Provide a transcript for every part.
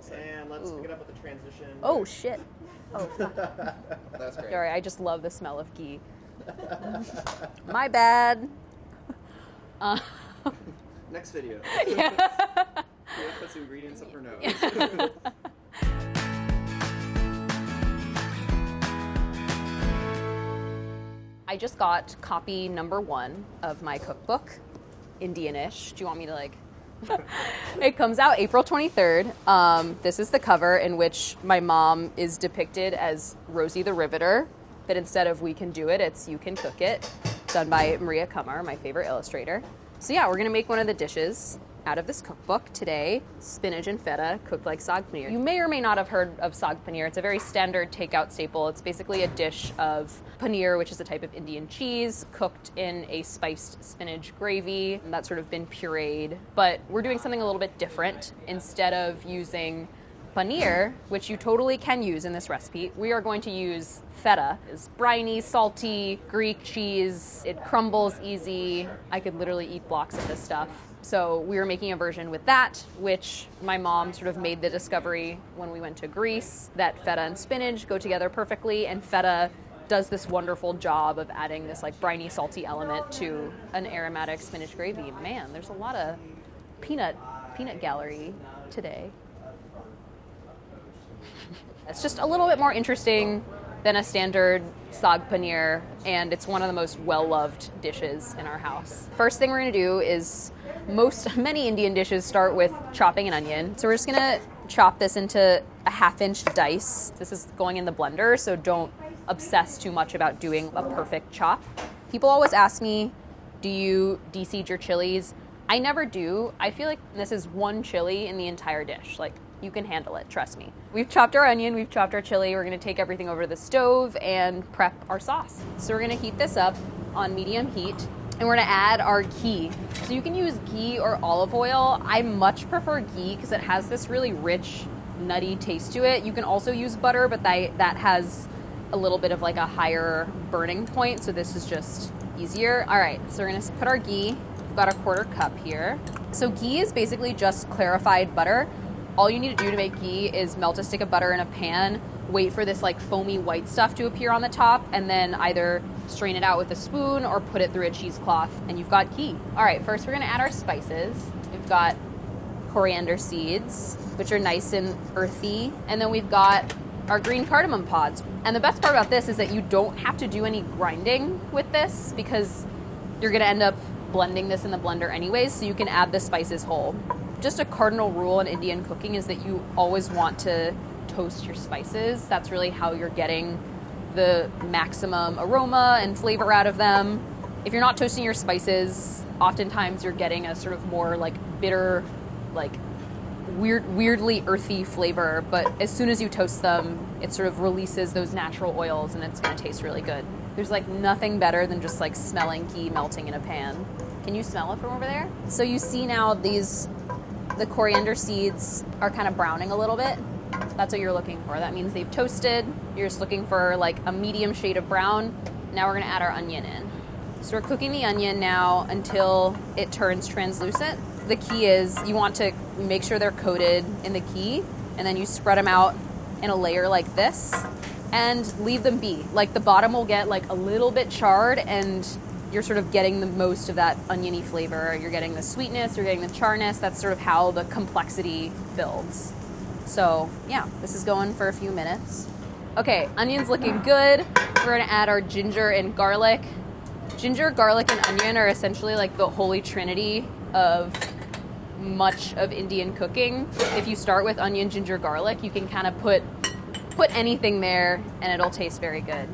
And let's pick it up with the transition. Oh, shit. Oh, fuck. That's great. Sorry, I just love the smell of ghee. My bad. Next video. Yeah. Priya puts ingredients up her nose. I just got copy number 1 of my cookbook, Indian-ish. Do you want me to like... It comes out April 23rd. This is the cover in which my mom is depicted as Rosie the Riveter, but instead of we can do it, it's you can cook it, done by Maria Kumar, my favorite illustrator. So yeah, we're gonna make one of the dishes out of this cookbook today, spinach and feta cooked like saag paneer. You may or may not have heard of saag paneer. It's a very standard takeout staple. It's basically a dish of paneer, which is a type of Indian cheese, cooked in a spiced spinach gravy that's sort of been pureed. But we're doing something a little bit different. Instead of using paneer, which you totally can use in this recipe, we are going to use feta. It's briny, salty, Greek cheese. It crumbles easy. I could literally eat blocks of this stuff. So we were making a version with that, which my mom sort of made the discovery when we went to Greece that feta and spinach go together perfectly, and feta does this wonderful job of adding this like briny, salty element to an aromatic spinach gravy. Man, there's a lot of peanut gallery today. It's just a little bit more interesting than a standard saag paneer, and it's one of the most well-loved dishes in our house. First thing we're gonna do is many Indian dishes start with chopping an onion. So we're just gonna chop this into a 1/2-inch dice. This is going in the blender, so don't obsess too much about doing a perfect chop. People always ask me, do you de-seed your chilies? I never do. I feel like this is one chili in the entire dish. Like, you can handle it, trust me. We've chopped our onion, we've chopped our chili. We're gonna take everything over to the stove and prep our sauce. So we're gonna heat this up on medium heat, and we're gonna add our ghee. So you can use ghee or olive oil. I much prefer ghee because it has this really rich, nutty taste to it. You can also use butter, but that has a little bit of like a higher burning point, so this is just easier. All right, so we're gonna put our ghee. We've got a 1/4 cup here. So ghee is basically just clarified butter. All you need to do to make ghee is melt a stick of butter in a pan, wait for this like foamy white stuff to appear on the top, and then either strain it out with a spoon or put it through a cheesecloth, and you've got ghee. All right, first we're gonna add our spices. We've got coriander seeds, which are nice and earthy, and then we've got our green cardamom pods. And the best part about this is that you don't have to do any grinding with this because you're gonna end up blending this in the blender anyways, so you can add the spices whole. Just a cardinal rule in Indian cooking is that you always want to toast your spices. That's really how you're getting the maximum aroma and flavor out of them. If you're not toasting your spices, oftentimes you're getting a sort of more like bitter, like weirdly earthy flavor, but as soon as you toast them, it sort of releases those natural oils and it's gonna taste really good. There's like nothing better than just like smelling ghee melting in a pan. Can you smell it from over there? So you see now the coriander seeds are kind of browning a little bit. That's what you're looking for. That means they've toasted. You're just looking for like a medium shade of brown. Now we're gonna add our onion in. So we're cooking the onion now until it turns translucent. The key is you want to make sure they're coated in the ghee, and then you spread them out in a layer like this and leave them be. Like the bottom will get like a little bit charred, and you're sort of getting the most of that oniony flavor. You're getting the sweetness, you're getting the charness. That's sort of how the complexity builds. So yeah, this is going for a few minutes. Okay, onion's looking good. We're gonna add our ginger and garlic. Ginger, garlic, and onion are essentially like the holy trinity of much of Indian cooking. If you start with onion, ginger, garlic, you can kind of put anything there and it'll taste very good.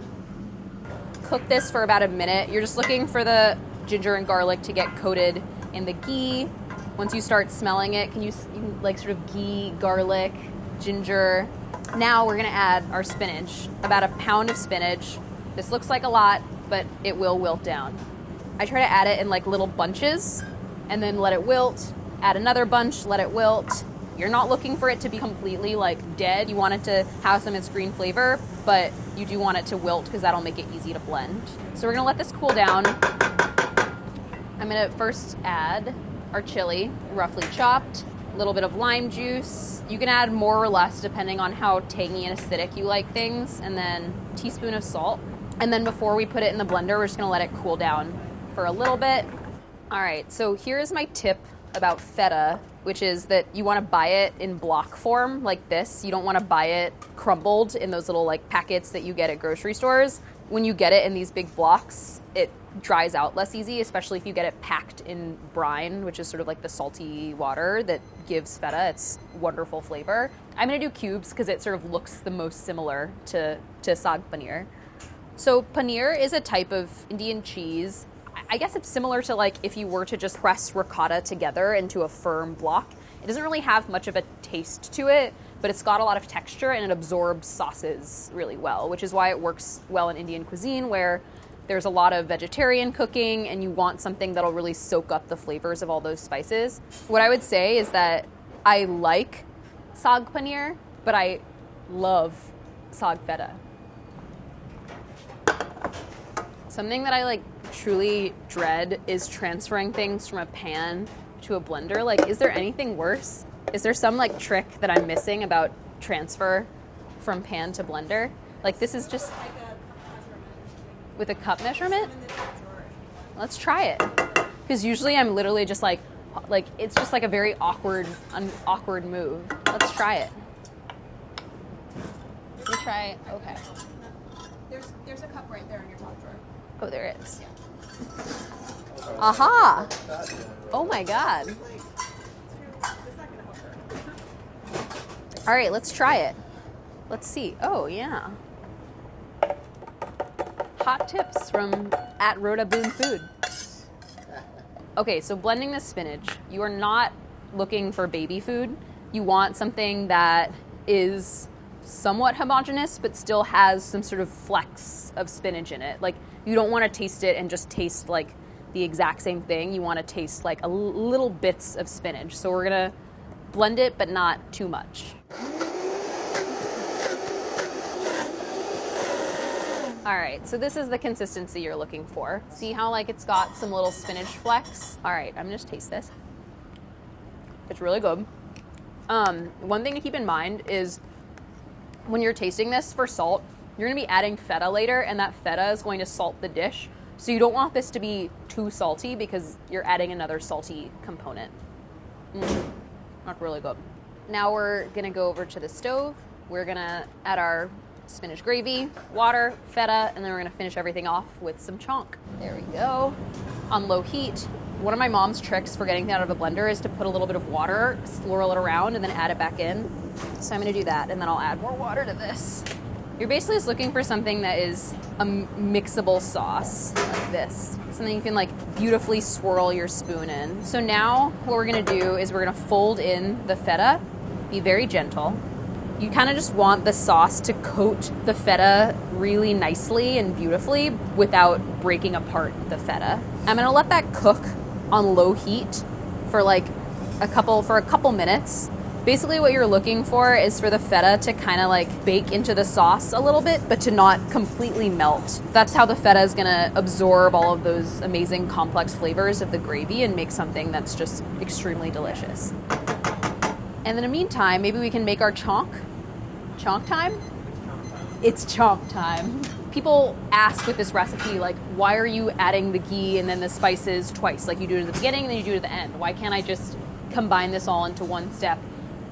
Cook this for about a minute. You're just looking for the ginger and garlic to get coated in the ghee. Once you start smelling it, you can like sort of ghee, garlic, ginger. Now we're gonna add our spinach, about a pound of spinach. This looks like a lot, but it will wilt down. I try to add it in like little bunches and then let it wilt, add another bunch, let it wilt. You're not looking for it to be completely like dead. You want it to have some of its green flavor, but you do want it to wilt because that'll make it easy to blend. So we're gonna let this cool down. I'm gonna first add our chili, roughly chopped. little bit of lime juice. You can add more or less depending on how tangy and acidic you like things. And then a teaspoon of salt. And then before we put it in the blender, we're just gonna let it cool down for a little bit. All right, so here's my tip about feta, which is that you wanna buy it in block form like this. You don't wanna buy it crumbled in those little like packets that you get at grocery stores. When you get it in these big blocks, it dries out less easy, especially if you get it packed in brine, which is sort of like the salty water that gives feta its wonderful flavor. I'm gonna do cubes because it sort of looks the most similar to saag paneer. So paneer is a type of Indian cheese. I guess it's similar to like if you were to just press ricotta together into a firm block. It doesn't really have much of a taste to it, but it's got a lot of texture and it absorbs sauces really well, which is why it works well in Indian cuisine where there's a lot of vegetarian cooking and you want something that'll really soak up the flavors of all those spices. What I would say is that I like saag paneer, but I love saag feta. Something that I like truly dread is transferring things from a pan to a blender. Like, is there anything worse? Is there some like trick that I'm missing about transfer from pan to blender? Like this is just with a cup measurement? Let's try it. Because usually I'm literally just like it's just like a very awkward move. Let's try it. Let me try, okay. There's a cup right there in your top drawer. Oh, there it is. Aha! Oh my God. All right, let's try it. Let's see. Oh, yeah. Hot tips from @RhodaBoonFood. Okay, so blending the spinach. You are not looking for baby food. You want something that is somewhat homogeneous, but still has some sort of flecks of spinach in it. Like, you don't want to taste it and just taste like the exact same thing. You want to taste like a little bits of spinach. So we're gonna blend it, but not too much. All right, so this is the consistency you're looking for. See how like it's got some little spinach flecks? All right, I'm gonna just taste this. It's really good. One thing to keep in mind is when you're tasting this for salt, you're gonna be adding feta later, and that feta is going to salt the dish. So you don't want this to be too salty because you're adding another salty component. Not really good. Now we're gonna go over to the stove. We're gonna add our spinach gravy, water, feta, and then we're gonna finish everything off with some chonk. There we go. On low heat. One of my mom's tricks for getting that out of a blender is to put a little bit of water, swirl it around, and then add it back in. So I'm gonna do that, and then I'll add more water to this. You're basically just looking for something that is a mixable sauce, like this. Something you can like beautifully swirl your spoon in. So now what we're gonna do is we're gonna fold in the feta, be very gentle. You kind of just want the sauce to coat the feta really nicely and beautifully without breaking apart the feta. I'm gonna let that cook on low heat for a couple minutes. Basically what you're looking for is for the feta to kind of like bake into the sauce a little bit, but to not completely melt. That's how the feta is gonna absorb all of those amazing complex flavors of the gravy and make something that's just extremely delicious. And in the meantime, maybe we can make our chonk. Chonk time? It's chonk time. People ask with this recipe, like, why are you adding the ghee and then the spices twice? Like you do it at the beginning and then you do it at the end. Why can't I just combine this all into one step?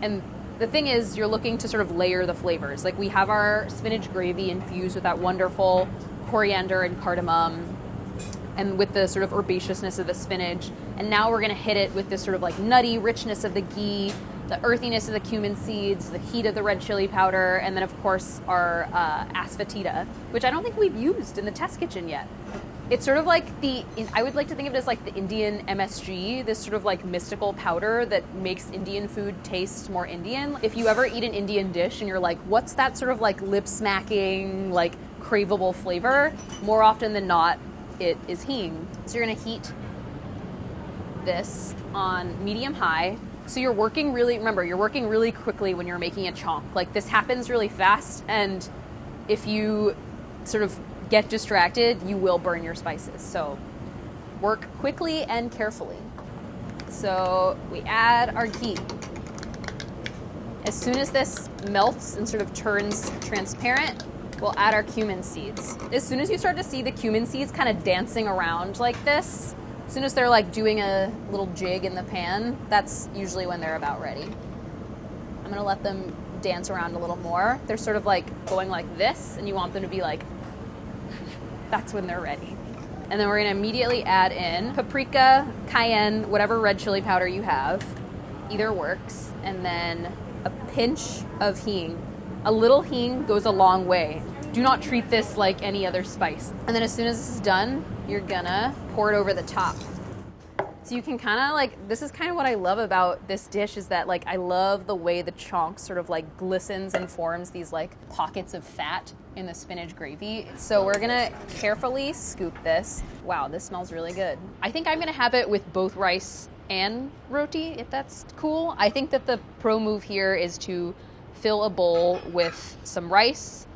And the thing is, you're looking to sort of layer the flavors. Like we have our spinach gravy infused with that wonderful coriander and cardamom and with the sort of herbaceousness of the spinach. And now we're gonna hit it with this sort of like nutty richness of the ghee, the earthiness of the cumin seeds, the heat of the red chili powder, and then of course our asafetida, which I don't think we've used in the test kitchen yet. It's sort of like I would like to think of it as like the Indian MSG, this sort of like mystical powder that makes Indian food taste more Indian. If you ever eat an Indian dish and you're like, what's that sort of like lip smacking, like craveable flavor? More often than not, it is hing. So you're gonna heat this on medium high. So you're working really quickly when you're making a chonk. Like this happens really fast, and if you sort of get distracted, you will burn your spices. So work quickly and carefully. So we add our ghee. As soon as this melts and sort of turns transparent, we'll add our cumin seeds. As soon as you start to see the cumin seeds kind of dancing around like this, as soon as they're like doing a little jig in the pan, that's usually when they're about ready. I'm gonna let them dance around a little more. They're sort of like going like this, and you want them to be like, that's when they're ready. And then we're gonna immediately add in paprika, cayenne, whatever red chili powder you have. Either works. And then a pinch of hing. A little hing goes a long way. Do not treat this like any other spice. And then as soon as this is done, you're gonna pour it over the top. So you can kind of like, this is kind of what I love about this dish is that like, I love the way the chonk sort of like glistens and forms these like pockets of fat in the spinach gravy. So we're gonna carefully scoop this. Wow, this smells really good. I think I'm gonna have it with both rice and roti, if that's cool. I think that the pro move here is to fill a bowl with some rice,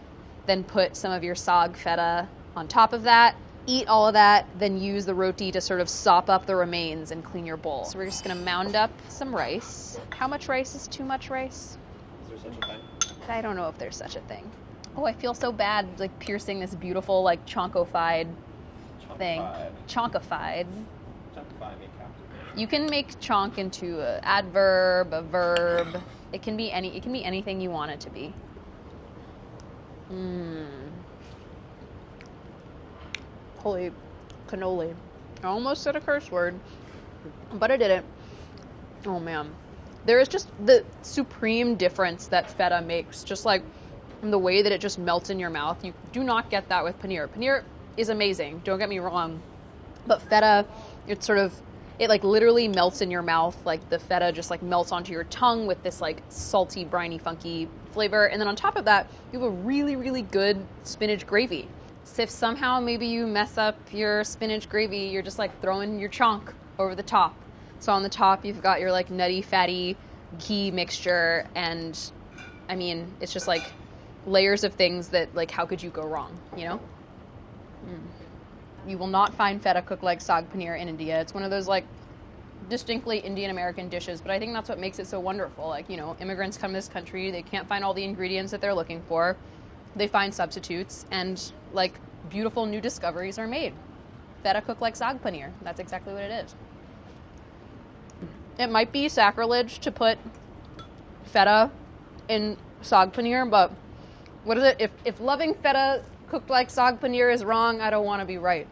then put some of your saag feta on top of that, eat all of that, then use the roti to sort of sop up the remains and clean your bowl. So we're just gonna mound up some rice. How much rice is too much rice? Is there such a thing? I don't know if there's such a thing. Oh, I feel so bad like piercing this beautiful like chonkified thing. Chonkified. Chonkified, make captive. You can make chonk into an adverb, a verb. It can be anything you want it to be. Holy cannoli. I almost said a curse word, but I didn't. Oh man. There is just the supreme difference that feta makes, just like the way that it just melts in your mouth. You do not get that with paneer. Paneer is amazing, don't get me wrong, but feta, it's sort of, it like literally melts in your mouth. Like the feta just like melts onto your tongue with this like salty, briny, funky flavor. And then on top of that, you have a really, really good spinach gravy. So if somehow maybe you mess up your spinach gravy, you're just like throwing your chonk over the top. So on the top, you've got your like nutty, fatty ghee mixture. And I mean, it's just like layers of things that like, how could you go wrong, you know? You will not find feta cooked like saag paneer in India. It's one of those like distinctly Indian American dishes, but I think that's what makes it so wonderful. Like, you know, immigrants come to this country, they can't find all the ingredients that they're looking for. They find substitutes and like beautiful new discoveries are made. Feta cooked like saag paneer. That's exactly what it is. It might be sacrilege to put feta in saag paneer, but what is it? If loving feta cooked like saag paneer is wrong, I don't want to be right.